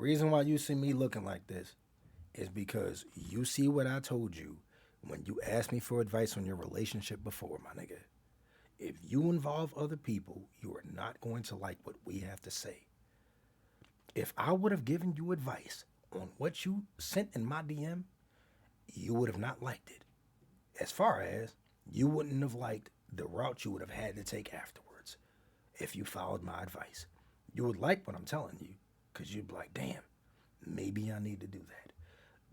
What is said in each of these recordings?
reason why you see me looking like this is because you see what I told you when you asked me for advice on your relationship before, my nigga. If you involve other people, you are not going to like what we have to say. If I would have given you advice on what you sent in my DM, you would have not liked it. As far as you wouldn't have liked the route you would have had to take afterwards if you followed my advice. You would like what I'm telling you because you'd be like, damn, maybe I need to do that.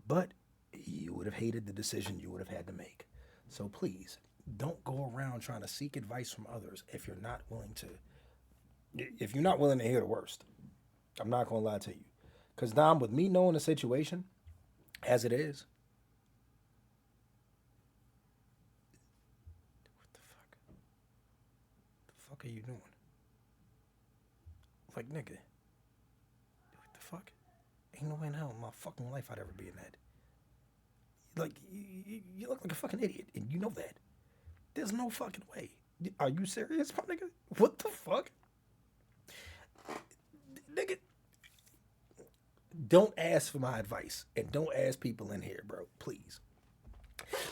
But you would have hated the decision you would have had to make. So please, don't go around trying to seek advice from others if you're not willing to hear the worst. I'm not going to lie to you. Because Dom, with me knowing the situation as it is, what the fuck? The fuck are you doing? Like, nigga, what the fuck? Ain't no way in hell in my fucking life I'd ever be in that. Like, you look like a fucking idiot, and you know that. There's no fucking way. Are you serious, my nigga? What the fuck? Nigga, don't ask for my advice, and don't ask people in here, bro. Please.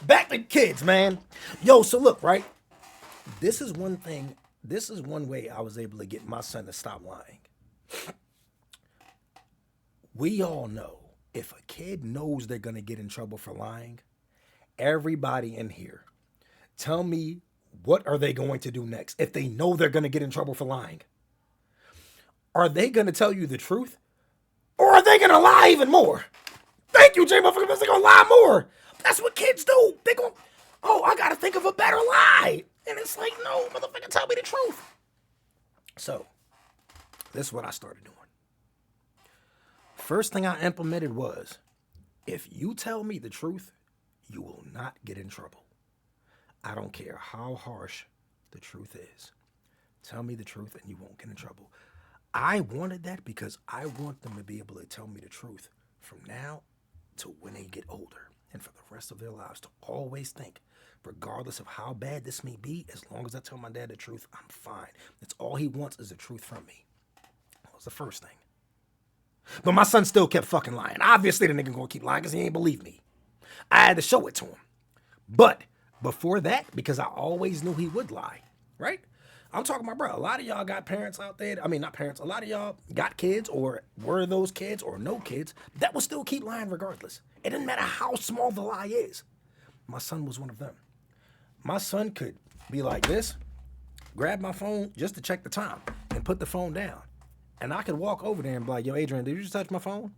Back to kids, man. Yo, so look, right? This is one way I was able to get my son to stop lying. We all know if a kid knows they're going to get in trouble for lying, everybody in here, tell me, what are they going to do next if they know they're going to get in trouble for lying? Are they going to tell you the truth? Or are they going to lie even more? Thank you, Jay motherfucker. They're going to lie more. That's what kids do. They go, oh, I got to think of a better lie. And it's like, no, motherfucker, tell me the truth. So, this is what I started doing. First thing I implemented was, if you tell me the truth, you will not get in trouble. I don't care how harsh the truth is. Tell me the truth and you won't get in trouble. I wanted that because I want them to be able to tell me the truth from now to when they get older and for the rest of their lives, to always think, regardless of how bad this may be, as long as I tell my dad the truth, I'm fine. That's all he wants is the truth from me. That was the first thing. But my son still kept fucking lying. Obviously the nigga gonna keep lying because he ain't believe me. I had to show it to him. But before that, because I always knew he would lie, right? I'm talking about, bro, a lot of y'all got parents out there. I mean, not parents. A lot of y'all got kids or were those kids or no kids that will still keep lying regardless. It doesn't matter how small the lie is. My son was one of them. My son could be like this, grab my phone just to check the time and put the phone down. And I could walk over there and be like, yo, Adrian, did you just touch my phone?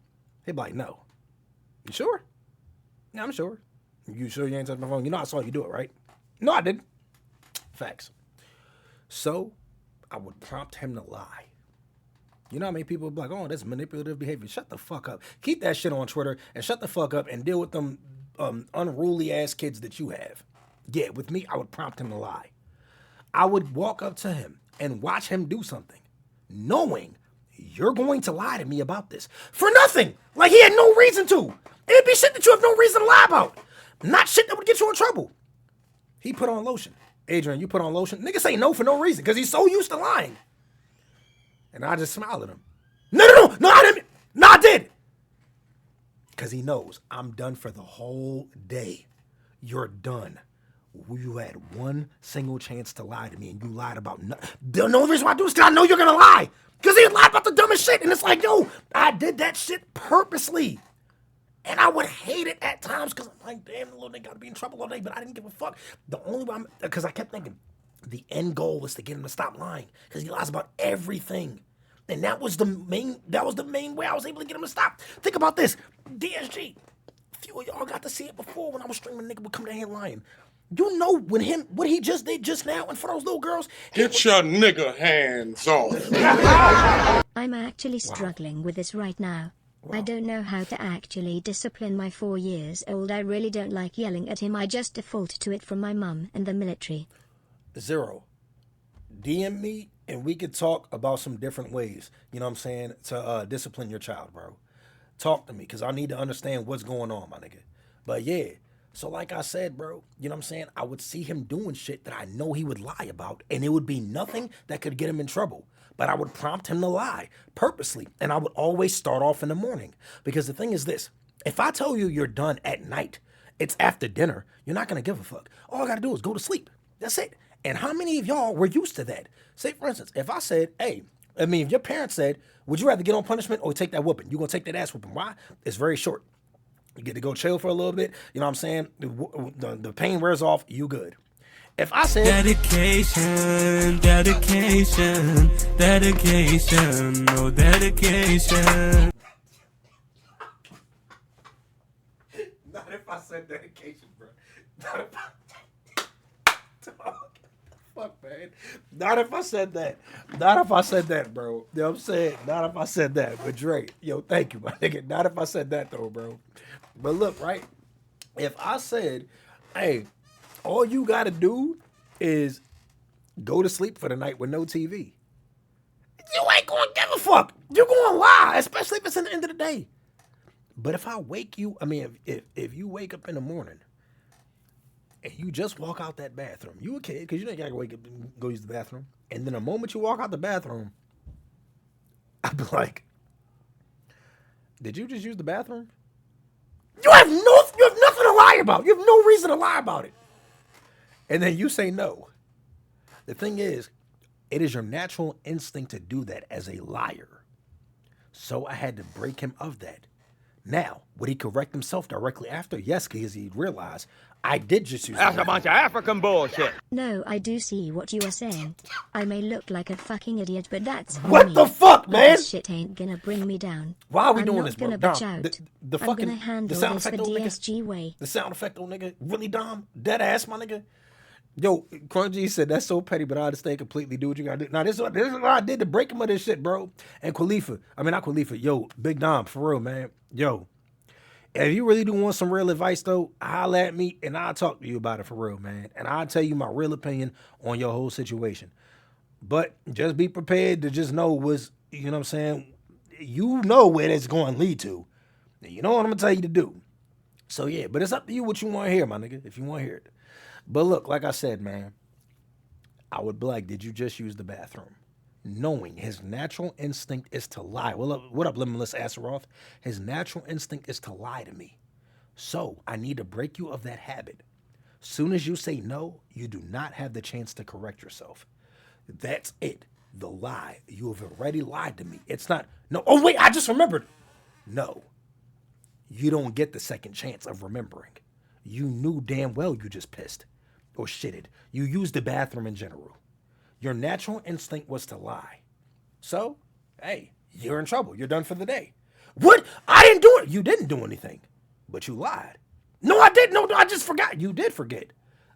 He'd be like, no. You sure? Yeah, I'm sure. You sure you ain't touched my phone? You know I saw you do it, right? No, I didn't. Facts. So I would prompt him to lie. You know how many people would be like, oh, that's manipulative behavior. Shut the fuck up. Keep that shit on Twitter and shut the fuck up and deal with them unruly ass kids that you have. Yeah, with me, I would prompt him to lie. I would walk up to him and watch him do something, knowing you're going to lie to me about this for nothing. Like he had no reason to. It'd be shit that you have no reason to lie about. Not shit that would get you in trouble. He put on lotion. Adrian, you put on lotion? Nigga say no for no reason because he's so used to lying. And I just smiled at him. No, I didn't. No, I did. Because he knows I'm done for the whole day. You're done. You had one single chance to lie to me and you lied about nothing. The only reason why I do this is because I know you're going to lie. Because he lied about the dumbest shit. And it's like, yo, I did that shit purposely. And I would hate it at times because I'm like, damn, the little nigga got to be in trouble all day. But I didn't give a fuck. The only way because I kept thinking the end goal was to get him to stop lying. Because he lies about everything. And that was the main way I was able to get him to stop. Think about this. DSG. A few of y'all got to see it before when I was streaming. Nigga would come down here lying. You know what he just did just now in front of those little girls? Get your nigga hands off. I'm actually struggling with this right now. Wow. I don't know how to actually discipline my 4 years old. I really don't like yelling at him. I just default to it from my mum and the military. Zero. DM me and we could talk about some different ways, you know what I'm saying, to discipline your child, bro. Talk to me because I need to understand what's going on, my nigga. But yeah, So like I said, bro, you know what I'm saying? I would see him doing shit that I know he would lie about, and it would be nothing that could get him in trouble. But I would prompt him to lie purposely, and I would always start off in the morning. Because the thing is this, if I tell you you're done at night, it's after dinner, you're not gonna give a fuck. All I gotta do is go to sleep. That's it. And how many of y'all were used to that? Say, for instance, if I said, hey, if your parents said, would you rather get on punishment or take that whooping? You're gonna take that ass whooping. Why? It's very short. You get to go chill for a little bit. You know what I'm saying? The pain wears off. You good. If I said dedication, no dedication. Not if I said dedication, bro. Not if I... Fuck, man. Not if I said that. Not if I said that, bro. You know what I'm saying? Not if I said that. But Dre, yo, thank you, my nigga. Not if I said that, though, bro. But look, right? If I said, hey, all you got to do is go to sleep for the night with no TV, you ain't going to give a fuck. You're going to lie, especially if it's in the end of the day. But if I wake you, if you wake up in the morning and you just walk out that bathroom, you a kid, because you don't got to wake up and go use the bathroom. And then the moment you walk out the bathroom, I'd be like, did you just use the bathroom? You have nothing to lie about. You have no reason to lie about it. And then you say no. The thing is, it is your natural instinct to do that as a liar. So I had to break him of that. Now, would he correct himself directly after? Yes, because he realized I did just use That's a bunch of African bullshit. No, I do see what you are saying. I may look like a fucking idiot, but that's on What me. the fuck, But man? This shit ain't gonna bring me down. Why are we I'm doing not this, bro? gonna Dom, bitch out. the I'm fucking gonna handle the sound this the effect, old nigga? DSG way. The sound effect, old nigga. Really, Dom? Dead ass, my nigga. Yo, Crunchy said that's so petty, but I understand completely. Do what you gotta do. Now, this is what I did to break him of this shit, bro. And not Khalifa. Yo, Big Dom, for real, man. Yo, if you really do want some real advice, though, holla at me and I'll talk to you about it for real, man. And I'll tell you my real opinion on your whole situation. But just be prepared to just know you know what I'm saying? You know where it's going to lead to. And you know what I'm going to tell you to do. So, yeah, but it's up to you what you want to hear, my nigga, if you want to hear it. But look, like I said, man, I would be like, did you just use the bathroom? Knowing his natural instinct is to lie. What up, Limitless Asaroth? His natural instinct is to lie to me. So I need to break you of that habit. Soon as you say no, you do not have the chance to correct yourself. That's it. The lie. You have already lied to me. It's not, no, oh wait, I just remembered. No. You don't get the second chance of remembering. You knew damn well you just pissed or shitted. You used the bathroom in general. Your natural instinct was to lie. So, hey, you're in trouble. You're done for the day. What? I didn't do it. You didn't do anything, but you lied. No, I didn't. No, I just forgot. You did forget.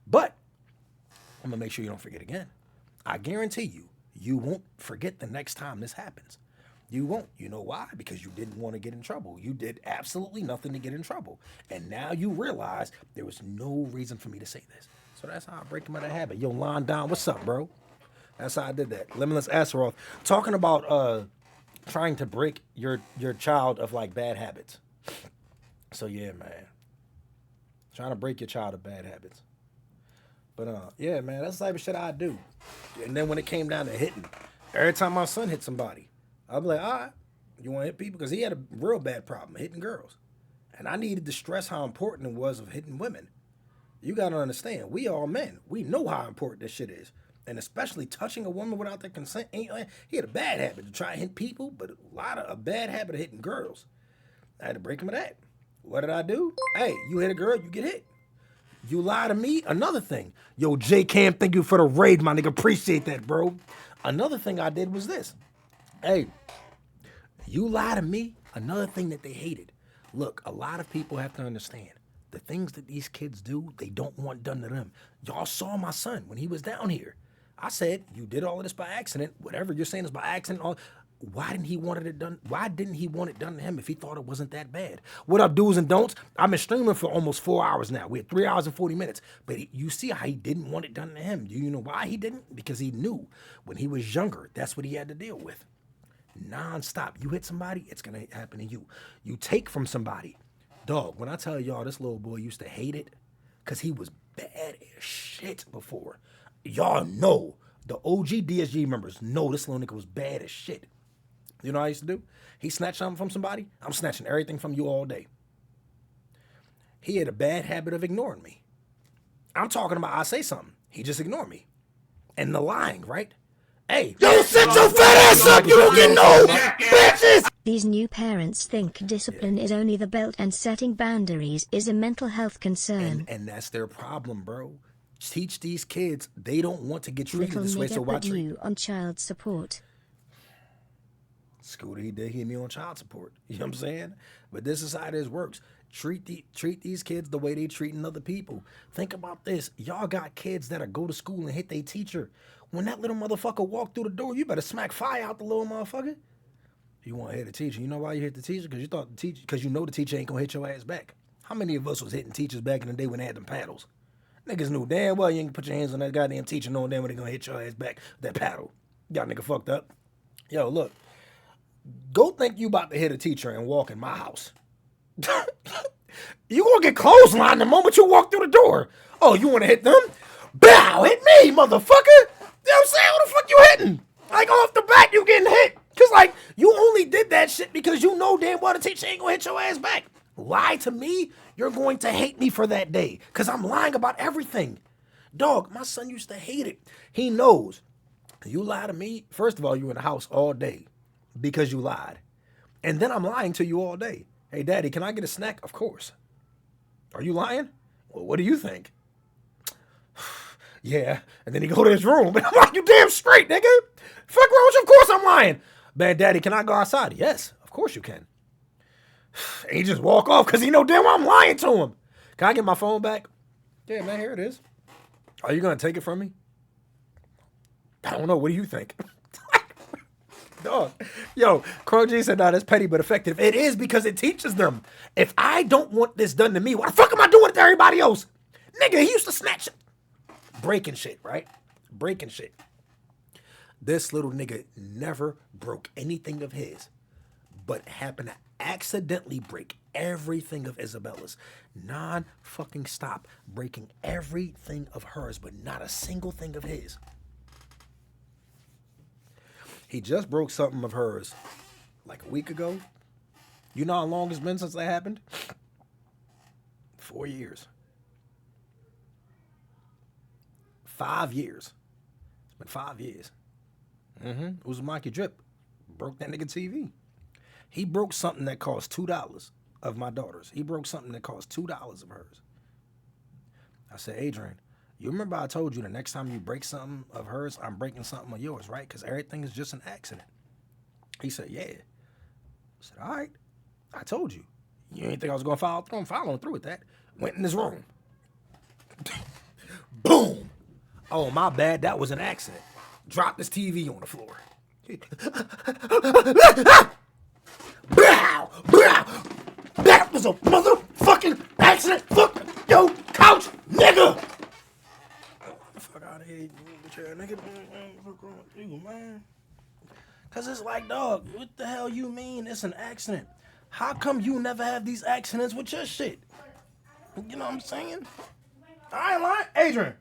But I'm going to make sure you don't forget again. I guarantee you, you won't forget the next time this happens. You won't. You know why? Because you didn't want to get in trouble. You did absolutely nothing to get in trouble. And now you realize there was no reason for me to say this. So that's how I break him out of that habit. Yo, Lon Don, what's up, bro? That's how I did that. Limitless Asaroth. Talking about trying to break your child of like bad habits. So yeah, man. Trying to break your child of bad habits. But yeah, man, that's the type of shit I do. And then when it came down to hitting, every time my son hit somebody, I'd be like, all right, you want to hit people? Because he had a real bad problem hitting girls. And I needed to stress how important it was of hitting women. You got to understand, we all men. We know how important this shit is. And especially touching a woman without their consent. He had a bad habit to try and hit people, but a bad habit of hitting girls. I had to break him of that. What did I do? Hey, you hit a girl, you get hit. You lie to me, another thing. Yo, J Cam, thank you for the raid, my nigga. Appreciate that, bro. Another thing I did was this. Hey, you lie to me, another thing that they hated. Look, a lot of people have to understand. The things that these kids do, they don't want done to them. Y'all saw my son when he was down here. I said, you did all of this by accident. Whatever you're saying is by accident. Why didn't he want it done? Why didn't he want it done to him if he thought it wasn't that bad? What up, do's and don'ts? I've been streaming for almost 4 hours now. We had 3 hours and 40 minutes. But you see how he didn't want it done to him. Do you know why he didn't? Because he knew when he was younger, that's what he had to deal with. Non-stop. You hit somebody, it's going to happen to you. You take from somebody. Dog, when I tell y'all this little boy used to hate it, because he was bad as shit before. Y'all know, the OG DSG members know this little nigga was bad as shit. You know what I used to do? He snatched something from somebody, I'm snatching everything from you all day. He had a bad habit of ignoring me. I'm talking about I say something, he just ignored me. And the lying, right? Hey, yo, sit your fat ass up, you don't get no bitches! These new parents think discipline is only the belt and setting boundaries is a mental health concern. And that's their problem, bro. Teach these kids they don't want to get treated Little this way, so nigga why put treat you on child support. Scooter, he did hit me on child support. You know what I'm saying? But this is how this works. Treat these kids the way they treating other people. Think about this. Y'all got kids that'll go to school and hit their teacher. When that little motherfucker walk through the door, you better smack fire out the little motherfucker. You want to hit the teacher. You know why you hit the teacher? Because you know the teacher ain't gonna hit your ass back. How many of us was hitting teachers back in the day when they had them paddles? Niggas knew damn well you ain't put your hands on that goddamn teacher knowing damn well they gonna hit your ass back with that paddle. Y'all nigga fucked up. Yo, look. Go think you about to hit a teacher and walk in my house. You gonna get clotheslined the moment you walk through the door. Oh, you wanna hit them? Bow, hit me, motherfucker! You know what I'm saying? Who the fuck you hitting? Like off the bat, you getting hit. Cause like, you only did that shit because you know damn well the teacher ain't gonna hit your ass back. Lie to me, you're going to hate me for that day. Cause I'm lying about everything. Dog, my son used to hate it. He knows. You lie to me, first of all, you in the house all day because you lied. And then I'm lying to you all day. Hey, daddy, can I get a snack? Of course. Are you lying? Well, what do you think? Yeah. And then he go to his room. And I'm like, you damn straight, nigga. Fuck wrong with you? Of course I'm lying. Bad daddy, can I go outside? Yes, of course you can. And he just walk off because he know damn well I'm lying to him. Can I get my phone back? Yeah, man, here it is. Are you going to take it from me? I don't know. What do you think? Dog. Yo, Crow G said, nah, that's petty but effective. It is because it teaches them. If I don't want this done to me, why the fuck am I doing it to everybody else? Nigga, he used to snatch it. Breaking shit, right? Breaking shit. This little nigga never broke anything of his, but happened to accidentally break everything of Isabella's. Non-fucking stop breaking everything of hers, but not a single thing of his. He just broke something of hers like a week ago. You know how long it's been since that happened? 4 years. 5 years. It's been 5 years. Uzumaki Drip broke that nigga TV. He broke something that cost $2 of my daughter's. He broke something that cost $2 of hers. I said, Adrian, you remember I told you the next time you break something of hers, I'm breaking something of yours, right? Because everything is just an accident. He said, yeah. I said, all right. I told you. You didn't think I was going to follow through? I'm following through with that. Went in his room. Boom. Oh, my bad. That was an accident. Dropped his TV on the floor. Bow, bow. That was a motherfucking accident. Fuck yo couch, nigga. Fuck out of here, nigga. What's wrong with you, man? Cause it's like, dog, what the hell you mean it's an accident? How come you never have these accidents with your shit? You know what I'm saying? I ain't lying. Adrian,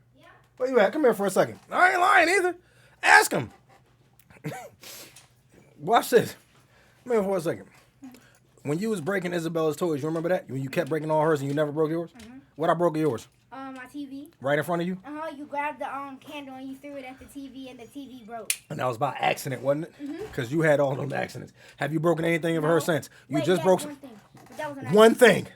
where you at? Come here for a second. I ain't lying either. Ask him. Watch this. Come here for a second. When you was breaking Isabella's toys, you remember that? When you kept breaking all hers and you never broke yours? Mm-hmm. What I broke of yours? My TV. Right in front of you? You grabbed the candle and you threw it at the TV and the TV broke. And that was by accident, wasn't it? Because you had all those accidents. Have you broken anything of her since? You Wait, just broke one thing. That was an one thing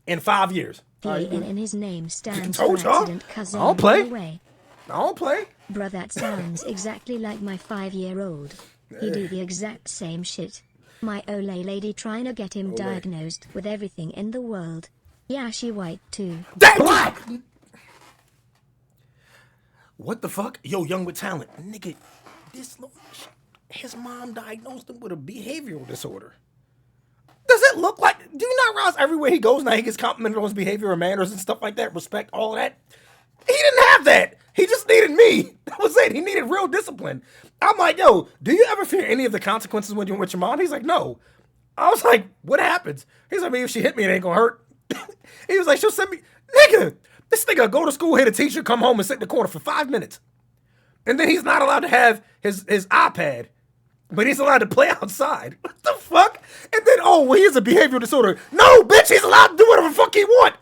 in 5 years. The in his name stands Told for y'all. accident cousin. I don't play. Away. I don't play. Bruh, that sounds exactly like my 5-year-old. He do the exact same shit. My Olay lady trying to get him diagnosed with everything in the world. Yeah, she white too. That black! What the fuck? Yo, young with talent. Nigga, this little his mom diagnosed him with a behavioral disorder. Does it look like, do you not realize everywhere he goes now he gets complimented on his behavior and manners and stuff like that, respect, all of that? He didn't have that. He just needed me. That was it. He needed real discipline. I'm like, yo, do you ever fear any of the consequences when you're with your mom? He's like, no. I was like, what happens? He's like, if she hit me, it ain't gonna hurt. He was like, she'll send me, nigga, This nigga go to school, hit a teacher, come home and sit in the corner for 5 minutes. And then he's not allowed to have his iPad, but he's allowed to play outside. What the fuck? And then, oh, well, he has a behavioral disorder. No, bitch, he's allowed to do whatever the fuck he want.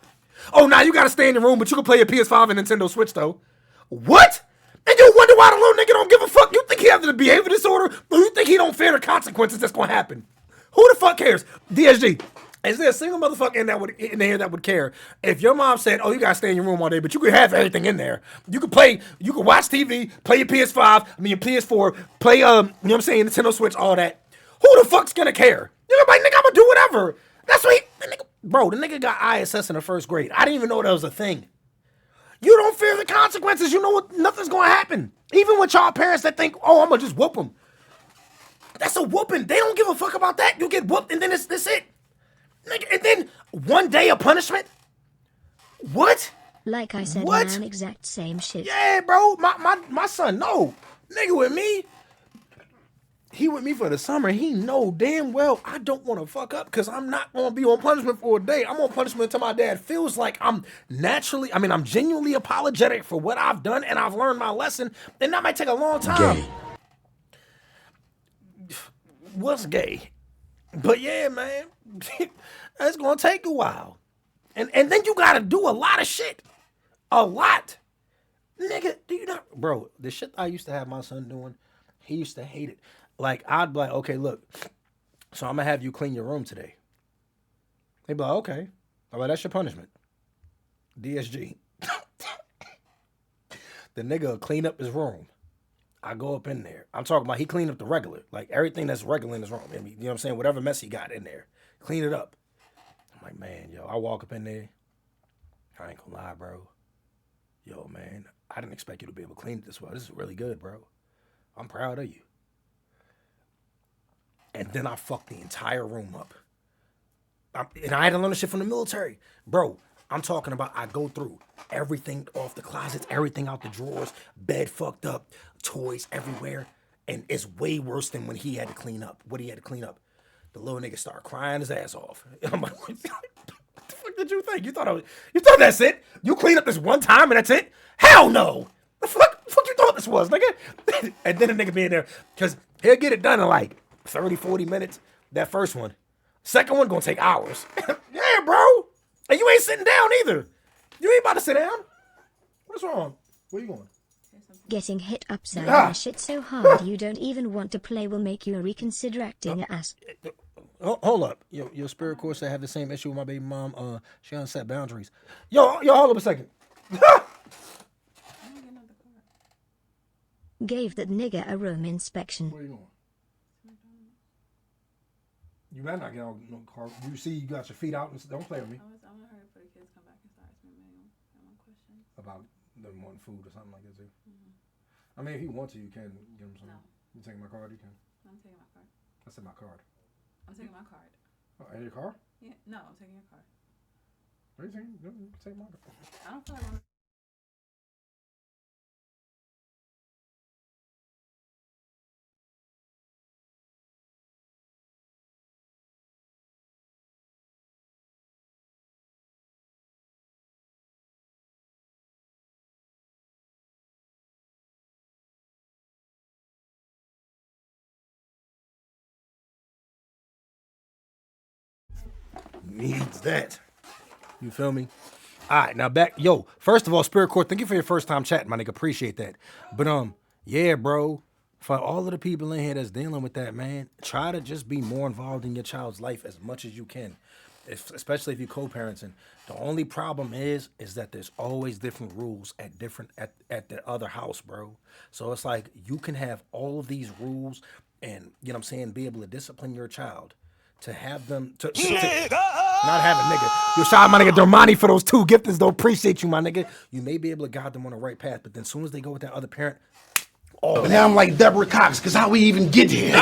Oh, now you gotta stay in your room, but you can play your PS5 and Nintendo Switch, though. What? And you wonder why the little nigga don't give a fuck? You think he has a behavioral disorder? Or you think he don't fear the consequences that's gonna happen? Who the fuck cares? DSG, is there a single motherfucker in there that would care if your mom said, oh, you gotta stay in your room all day, but you could have everything in there. You could play, you could watch TV, play your PS5, your PS4, play, you know what I'm saying, Nintendo Switch, all that. Who the fuck's gonna care? You're like, nigga, I'm gonna do whatever. That's what bro, the nigga got ISS in the first grade. I didn't even know that was a thing. You don't fear the consequences. You know what? Nothing's gonna happen. Even with y'all parents that think, oh, I'm gonna just whoop them. That's a whooping. They don't give a fuck about that. You get whooped and then that's it. Nigga, and then 1 day of punishment? What? Like I said, what? man, exact same shit. Yeah, bro. My son, no. Nigga with me. He with me for the summer. He know damn well I don't want to fuck up because I'm not going to be on punishment for a day. I'm on punishment until my dad feels like I'm genuinely apologetic for what I've done and I've learned my lesson. And that might take a long time. Gay. What's gay? But yeah, man, it's going to take a while. And then you got to do a lot of shit. A lot. Nigga, do you not? Bro, the shit I used to have my son doing, he used to hate it. Like, I'd be like, okay, look, so I'm going to have you clean your room today. They'd be like, okay. All right, that's your punishment. DSG. The nigga will clean up his room. I go up in there. I'm talking about he cleaned up the regular. Like, everything that's regular in his room. I mean, you know what I'm saying? Whatever mess he got in there. Clean it up. I'm like, man, yo, I walk up in there. I ain't gonna lie, bro. Yo, man, I didn't expect you to be able to clean it this well. This is really good, bro. I'm proud of you. And then I fucked the entire room up. And I had to learn the shit from the military. Bro, I'm talking about I go through everything off the closets, everything out the drawers, bed fucked up, toys everywhere. And it's way worse than when he had to clean up. What he had to clean up. The little nigga started crying his ass off. And I'm like, what the fuck did you think? You thought that's it? You clean up this one time and that's it? Hell no! The fuck you thought this was, nigga? And then the nigga be in there, because he'll get it done in like 30, 40 minutes. That first one. Second one gonna take hours. Yeah, bro. And you ain't sitting down either. You ain't about to sit down. What's wrong? Where you going? Getting hit upside my shit so hard you don't even want to play will make you reconsider acting ass. Hold up. Your spirit course I have the same issue with my baby mom. She doesn't set boundaries. Yo, hold up a second. Gave that nigga a room inspection. Where you going? You better not get on no car. You see you got your feet out and don't play with me. I want her for the kids come back and start asking me one question. About them wanting food or something like that too. I mean, if you want to, you can give them some. No. You taking my card? You can. I'm taking my card. I said my card. I'm taking my card. Oh, and your car? Yeah, no, I'm taking your card. What are you saying? You can take my card. I don't feel like I'm... Needs that. You feel me? All right, now back. Yo, first of all, Spirit Court, thank you for your first time chatting, my nigga. Appreciate that. But, yeah, bro, for all of the people in here that's dealing with that, man, try to just be more involved in your child's life as much as you can, especially if you're co-parenting. The only problem is that there's always different rules at the other house, bro. So it's like you can have all of these rules and, you know what I'm saying, be able to discipline your child. To have them to not have a nigga. Yo, shout out my nigga Dermani for those 2 gifters. Don't appreciate you, my nigga. You may be able to guide them on the right path, but then as soon as they go with that other parent, but now I'm like Deborah Cox, because how we even get here?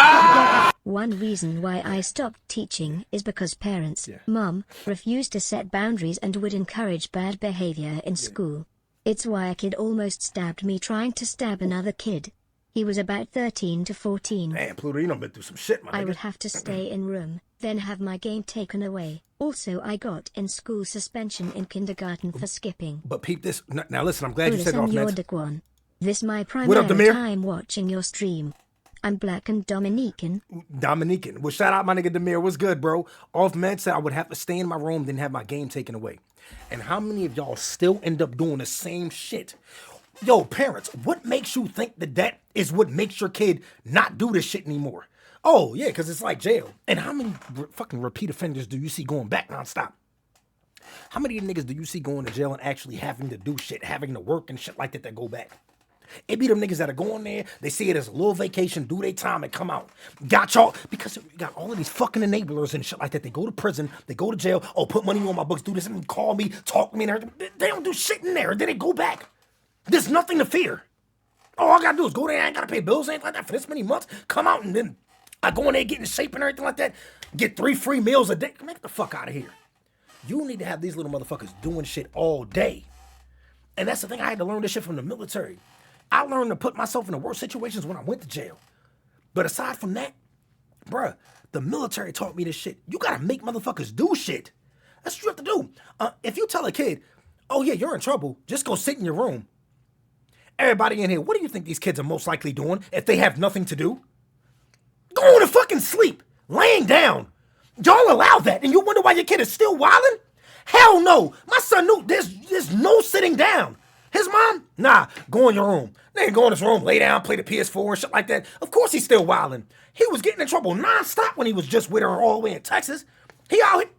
One reason why I stopped teaching is because parents, mom, refused to set boundaries and would encourage bad behavior in school. It's why a kid almost stabbed me trying to stab another kid. He was about 13 to 14. Damn, Pluto, you done been through some shit, my nigga. I would have to stay in room. then have my game taken away. Also, I got in school suspension in kindergarten for skipping. But peep this. Now listen, I'm glad you said it off Senor meds. Daquan. This my What primary up, Demir? time watching your stream. I'm black and Dominican. Dominican. Well, shout out my nigga Demir. What's good, bro? Off meds said I would have to stay in my room, then have my game taken away. And how many of y'all still end up doing the same shit? Yo, parents, what makes you think that is what makes your kid not do this shit anymore? Oh, yeah, because it's like jail. And how many fucking repeat offenders do you see going back nonstop? How many niggas do you see going to jail and actually having to do shit, having to work and shit like that go back? It be them niggas that are going there, they see it as a little vacation, do their time and come out. Got y'all, because you got all of these fucking enablers and shit like that. They go to prison, they go to jail, oh, put money on my books, do this, and call me, talk to me, and everything. They don't do shit in there, then they go back. There's nothing to fear. All I gotta do is go there, I ain't gotta pay bills, anything like that for this many months, come out, and then I go in there, get in shape and everything like that, get 3 free meals a day. Get the fuck out of here. You need to have these little motherfuckers doing shit all day. And that's the thing, I had to learn this shit from the military. I learned to put myself in the worst situations when I went to jail. But aside from that, bruh, the military taught me this shit. You gotta make motherfuckers do shit. That's what you have to do. If you tell a kid, oh yeah, you're in trouble, just go sit in your room. Everybody in here, what do you think these kids are most likely doing if they have nothing to do? Going to fucking sleep, laying down. Y'all allow that, and you wonder why your kid is still wilding? Hell no. My son knew there's no sitting down. His mom, nah, go in your room. They ain't go in his room, lay down, play the PS4 and shit like that. Of course he's still wilding. He was getting in trouble nonstop when he was just with her all the way in Texas. He out here.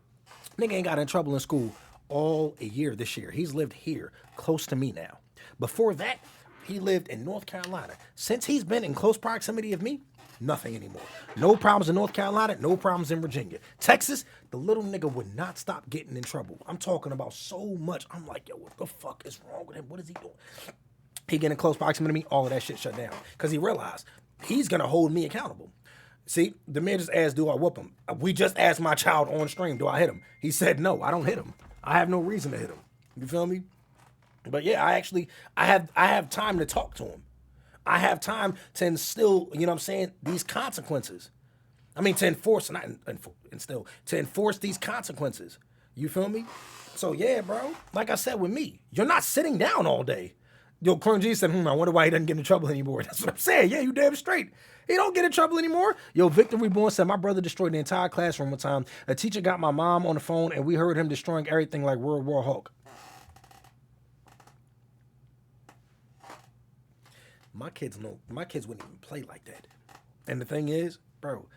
Nigga ain't got in trouble in school all a year this year. He's lived here, close to me now. Before that, he lived in North Carolina. Since he's been in close proximity of me, nothing anymore. No problems in North Carolina, no problems in Virginia. Texas, the little nigga would not stop getting in trouble. I'm talking about so much. I'm like, yo, what the fuck is wrong with him? What is he doing? He getting in close proximity to me, all of that shit shut down. Because he realized he's going to hold me accountable. See, the man just asked, do I whoop him? We just asked my child on stream, do I hit him? He said, no, I don't hit him. I have no reason to hit him. You feel me? But yeah, I have time to talk to him. I have time to instill, you know what I'm saying, these consequences. I mean, to enforce, not instill, to enforce these consequences. You feel me? So yeah, bro, like I said with me, you're not sitting down all day. Yo, Cron G said, I wonder why he doesn't get in trouble anymore. That's what I'm saying. Yeah, you damn straight. He don't get in trouble anymore. Yo, Victor Reborn said, my brother destroyed the entire classroom one time. A teacher got my mom on the phone and we heard him destroying everything like World War Hulk. My kids wouldn't even play like that. And the thing is, bro,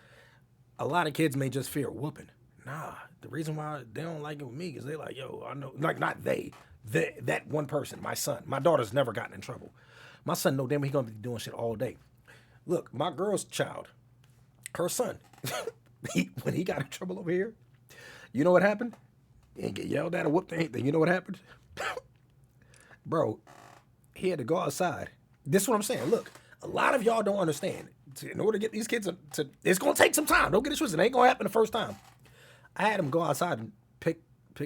a lot of kids may just fear whooping. Nah, the reason why they don't like it with me is they like, yo, I know, like not that one person, my son. My daughter's never gotten in trouble. My son know damn well he gonna be doing shit all day. Look, my girl's child, her son, when he got in trouble over here, you know what happened? He didn't get yelled at or whooped or anything. You know what happened? Bro, he had to go outside. This is what I'm saying. Look, a lot of y'all don't understand. In order to get these kids to it's going to take some time. Don't get it twisted. It ain't going to happen the first time. I had him go outside and pick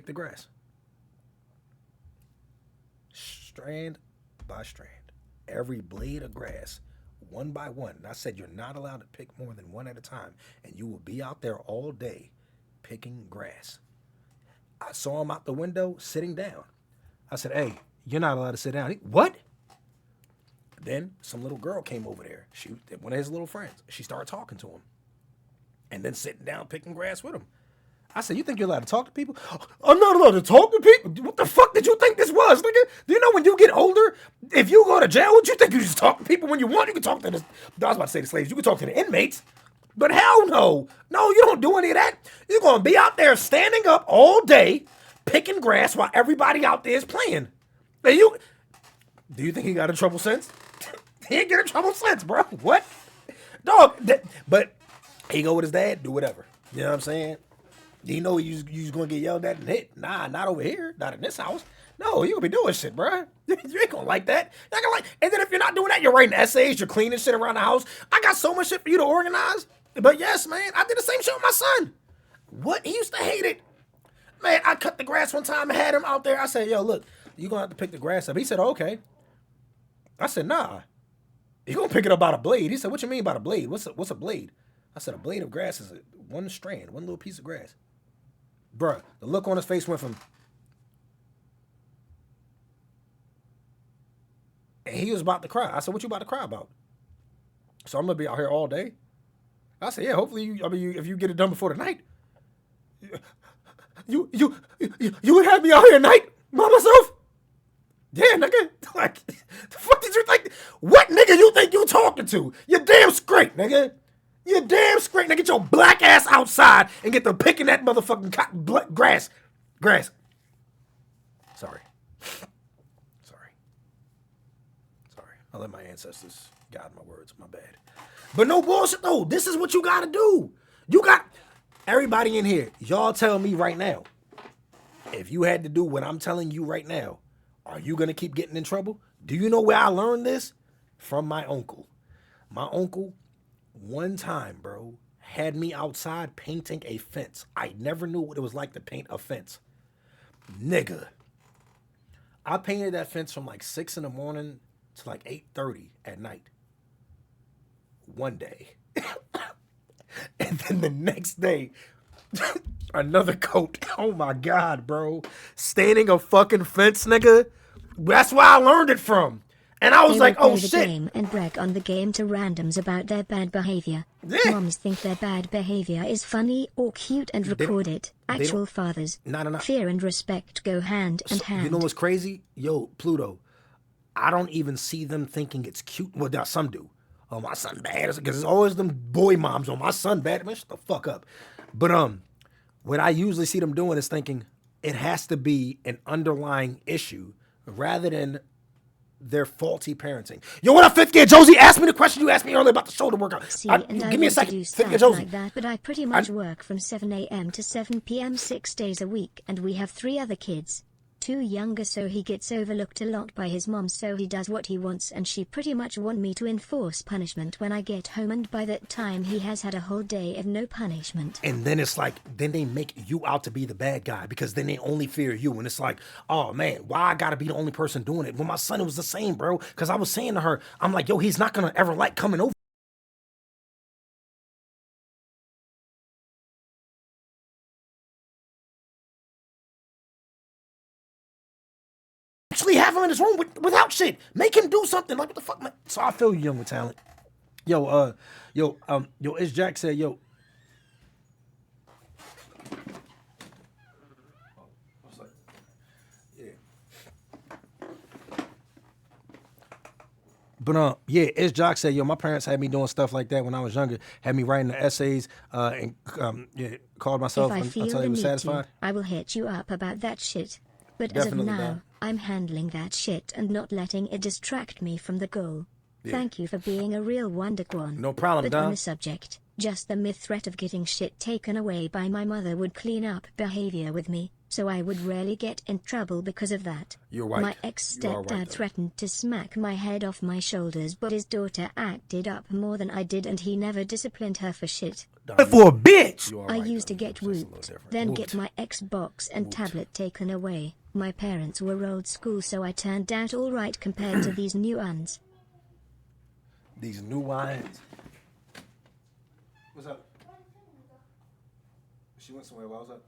the grass. Strand by strand. Every blade of grass, one by one. And I said, you're not allowed to pick more than one at a time. And you will be out there all day picking grass. I saw him out the window sitting down. I said, hey, you're not allowed to sit down. What? Then some little girl came over there. One of his little friends. She started talking to him. And then sitting down picking grass with him. I said, you think you're allowed to talk to people? I'm not allowed to talk to people? What the fuck did you think this was, nigga? Do you know when you get older, if you go to jail, what you think you just talk to people when you want? You can talk to I was about to say the slaves. You can talk to the inmates. But hell no. No, you don't do any of that. You're going to be out there standing up all day picking grass while everybody out there is playing. Now do you think he got in trouble since? He ain't get in trouble since, bro. What? Dog. But he go with his dad, do whatever. You know what I'm saying? You know you going to get yelled at and hit. Nah, not over here. Not in this house. No, you going to be doing shit, bro. You ain't going to like that. You're not gonna and then if you're not doing that, you're writing essays, you're cleaning shit around the house. I got so much shit for you to organize. But yes, man, I did the same shit with my son. What? He used to hate it. Man, I cut the grass one time and had him out there. I said, yo, look, you're going to have to pick the grass up. He said, okay. I said, nah. You're going to pick it up by the blade. He said, what you mean by the blade? What's a blade? I said, a blade of grass is one strand, one little piece of grass. Bruh, the look on his face went from... And he was about to cry. I said, what you about to cry about? So I'm going to be out here all day? I said, yeah, hopefully, if you get it done before the night. You would have me out here at night by myself? Yeah, nigga. Like, the fuck did you think? What nigga you think you talking to? You damn straight, nigga. You damn straight, nigga. Get your black ass outside and get to picking that motherfucking grass. Sorry. I let my ancestors guide my words. My bad. But no bullshit, though. This is what you got to do. You got... Everybody in here, y'all tell me right now, if you had to do what I'm telling you right now, are you going to keep getting in trouble? Do you know where I learned this? From my uncle. My uncle, one time, bro, had me outside painting a fence. I never knew what it was like to paint a fence. Nigga. I painted that fence from like 6 in the morning to like 8:30 at night. One day. And then the next day, another coat. Oh my God, bro. Staining a fucking fence, nigga. That's where I learned it from. And I was like, oh shit. They game and brag on the game to randoms about their bad behavior. Yeah. Moms think their bad behavior is funny or cute and record it. Actual fathers. No. Fear and respect go hand in hand. You know what's crazy? Yo, Pluto, I don't even see them thinking it's cute. Well, some do. Oh, my son bad. Because it's always them boy moms. Oh, my son bad. Man, shut the fuck up. But what I usually see them doing is thinking it has to be an underlying issue rather than their faulty parenting. Yo, what up, 5th year Josie? Ask me the question you asked me earlier about the shoulder workout. Give me a second. 5th year Josie. Like that, but I pretty much work from 7 a.m. to 7 p.m. 6 days a week, and we have 3 other kids. 2 younger, so he gets overlooked a lot by his mom, so he does what he wants, and she pretty much want me to enforce punishment when I get home, and by that time he has had a whole day of no punishment. And then it's like, then they make you out to be the bad guy because then they only fear you. And it's like, oh man, why I gotta be the only person doing it? Well, my son, it was the same, bro. Because I was saying to her, I'm like, yo, he's not gonna ever like coming over. Actually have him in his room without shit. Make him do something. Like, what the fuck, man? So I feel you, young with talent. Yo, it's Jack said, yo. What's that? Yeah. But yeah, it's Jock said, yo, my parents had me doing stuff like that when I was younger. Had me writing the essays and called myself until he was satisfied. I will hit you up about that shit. But Definitely as of now, not. I'm handling that shit and not letting it distract me from the goal. Yeah. Thank you for being a real one, Daquan. No problem, But Don. on the subject, just the mere threat of getting shit taken away by my mother would clean up behavior with me, so I would rarely get in trouble because of that. You're right. My ex-stepdad threatened to smack my head off my shoulders, but his daughter acted up more than I did and he never disciplined her for shit. For a bitch! I used to get whooped, then get my Xbox and tablet taken away. My parents were old school, so I turned out alright compared to these new ones. These new wines. What's up? She went somewhere. What was up?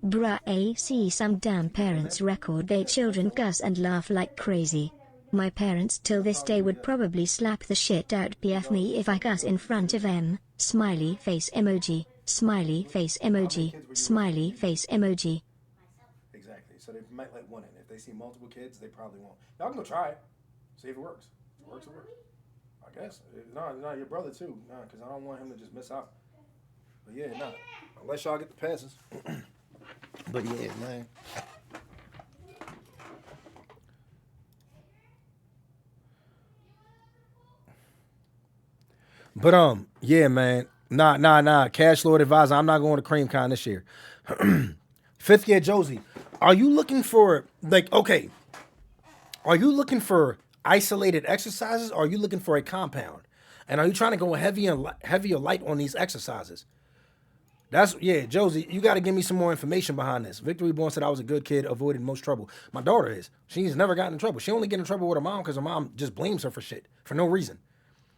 Bruh, see some damn parents record their children cuss and laugh like crazy. My parents till this day would probably slap the shit out PF me if I cuss in front of them. Smiley face emoji. Smiley face emoji. Smiley face emoji. Exactly. So they might let one in. If they see multiple kids, they probably won't. Y'all can go try it. See if it works. If it works, it works. I guess. No, your brother too. No, because I don't want him to just miss out. But yeah, no. Unless y'all get the passes. But yeah, man. But yeah, man. Nah. Cash Lord Advisor, I'm not going to Cream Con this year. 5th year Josie, are you looking for, are you looking for isolated exercises or are you looking for a compound? And are you trying to go heavy or light on these exercises? That's, yeah, Josie, you got to give me some more information behind this. Victory Born said I was a good kid, avoided most trouble. My daughter is. She's never gotten in trouble. She only get in trouble with her mom because her mom just blames her for shit for no reason.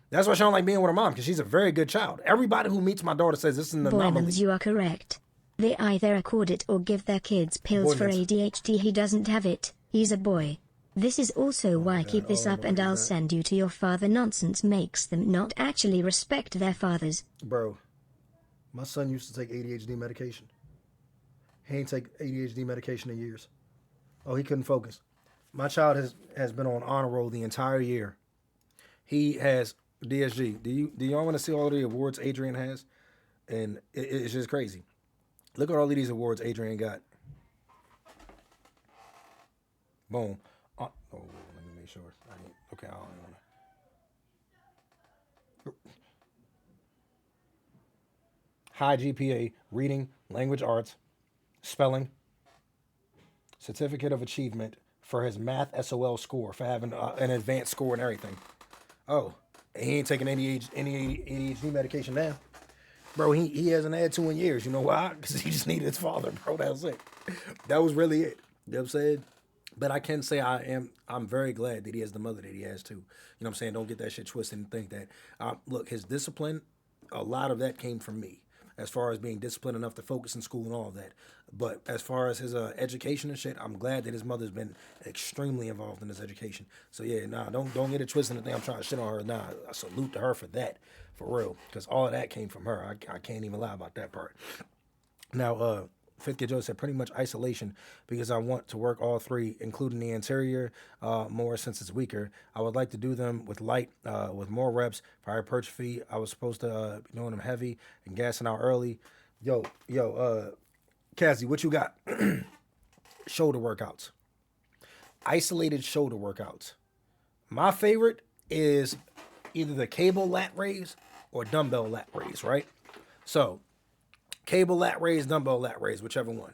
That's why she don't like being with her mom, because she's a very good child. Everybody who meets my daughter says this is an anomaly. Boymans, you are correct. They either accord it or give their kids pills for ADHD. He doesn't have it. He's a boy. This is also why keep this up and I'll send you to your father. Nonsense makes them not actually respect their fathers. Bro, my son used to take ADHD medication. He ain't take ADHD medication in years. Oh, he couldn't focus. My child has been on honor roll the entire year. He has DSG. Do y'all want to see all the awards Adrian has? And it's just crazy. Look at all of these awards Adrian got. Boom. Oh, let me make sure. Okay, I don't want to. High GPA, reading, language arts, spelling, certificate of achievement for his math SOL score, for having an advanced score and everything. Oh, he ain't taking any ADHD medication now. Bro, he hasn't had to in years. You know why? Because he just needed his father, bro. That was it. That was really it. You know what I'm saying? But I can say I'm very glad that he has the mother that he has too. You know what I'm saying? Don't get that shit twisted and think that. Look, his discipline, a lot of that came from me, as far as being disciplined enough to focus in school and all of that. But as far as his education and shit, I'm glad that his mother's been extremely involved in his education. So yeah, don't get it twisted and think I'm trying to shit on her. Nah, I salute to her for that, for real, because all of that came from her. I can't even lie about that part. Now, Fifth Kid Joe said pretty much isolation because I want to work all three, including the interior, more since it's weaker. I would like to do them with light, with more reps for hypertrophy. I was supposed to be doing them heavy and gassing out early. Yo, Cassie, what you got? Shoulder workouts. Isolated shoulder workouts. My favorite is either the cable lat raise or dumbbell lat raise, right? So, cable lat raise, dumbbell lat raise, whichever one.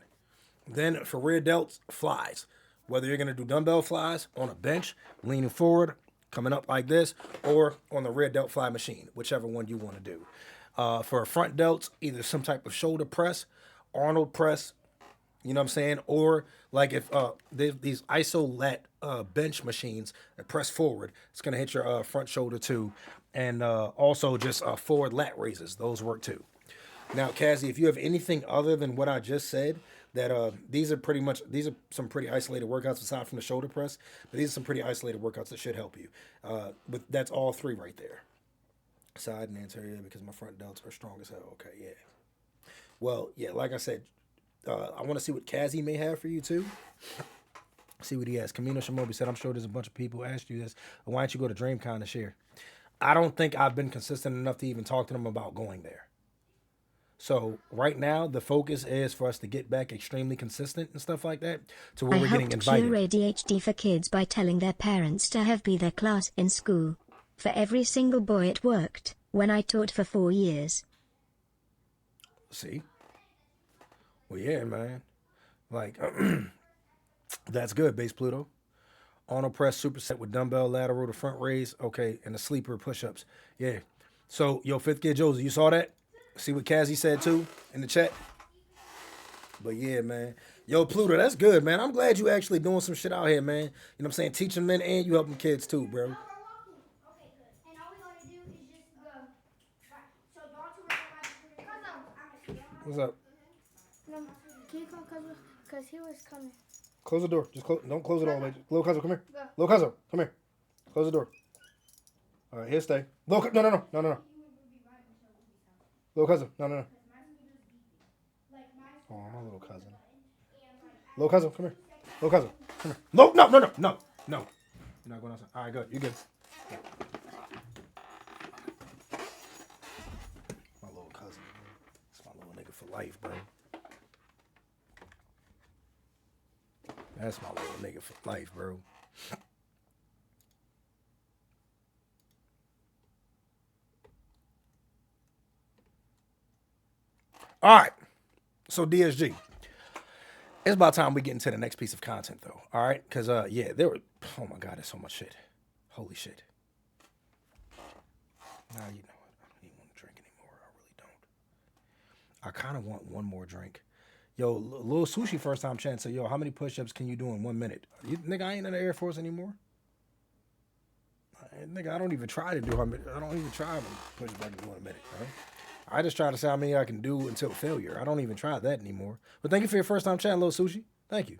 Then for rear delts, flies. Whether you're going to do dumbbell flies on a bench, leaning forward, coming up like this, or on the rear delt fly machine, whichever one you want to do. For front delts, either some type of shoulder press, Arnold press, you know what I'm saying? Or like if these iso lat bench machines that press forward, it's going to hit your front shoulder too. And also just forward lat raises. Those work too. Now, Cassie, if you have anything other than what I just said, that these are some pretty isolated workouts aside from the shoulder press, but these are some pretty isolated workouts that should help you. But that's all three right there. Side and anterior, because my front delts are strong as hell. Okay, yeah. Well, yeah, like I said, I want to see what Cassie may have for you too. See what he has. Camino Shimobi said, I'm sure there's a bunch of people who asked you this. Why don't you go to DreamCon this year? I don't think I've been consistent enough to even talk to them about going there. So right now, the focus is for us to get back extremely consistent and stuff like that to where we're getting invited. I helped cure ADHD for kids by telling their parents to have be their class in school. For every single boy it worked, when I taught for 4 years. See? Well, yeah, man. Like, that's good, Base Pluto. Arnold press superset with dumbbell lateral to front raise. Okay, and the sleeper push-ups. Yeah. So, yo, Fifth Kid Josie, you saw that? See what Cassie said, too, in the chat? But, yeah, man. Yo, Pluto, that's good, man. I'm glad you actually doing some shit out here, man. You know what I'm saying? Teaching men and you helping kids, too, bro. What's up? No, can you come because he was coming. Close the door. Just don't close it all the way. Little cousin, come here. Go. Little cousin, come here. Close the door. All right, here, stay. No. Little cousin, no. Oh, my little cousin. Little cousin, come here. Little cousin, come here. No. You're not going outside. All right, good. You good. My little cousin, man. It's my little nigga for life, bro. That's my little nigga for life, bro. All right. So DSG. It's about time we get into the next piece of content, though. All right? Because, yeah, there were... Oh, my God, there's so much shit. Holy shit. Nah, you know what? I don't even want to drink anymore. I really I kind of want one more drink. Yo, Lil Sushi first time chatting said, yo, how many push-ups can you do in 1 minute? Nigga, I ain't in the Air Force anymore. Nigga, I don't even try to do how many. I don't even try to push-ups I can do in a minute, bro. I just try to say how many I can do until failure. I don't even try that anymore. But thank you for your first time chatting, Lil Sushi. Thank you.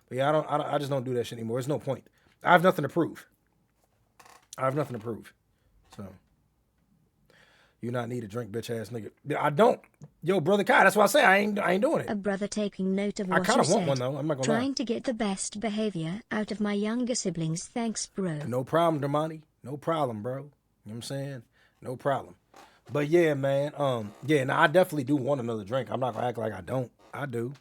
But yeah, I just don't do that shit anymore. There's no point. I have nothing to prove. So, you not need a drink, bitch ass nigga. I don't. Yo, brother Kai, that's why I say I ain't doing it. A brother taking note of I what kind you of want said. one though. I'm not gonna lie. Trying to get the best behavior out of my younger siblings. Thanks, bro. No problem, Damani. No problem, bro. You know what I'm saying? No problem. But yeah, man. Yeah, now I definitely do want another drink. I'm not gonna act like I don't. I do.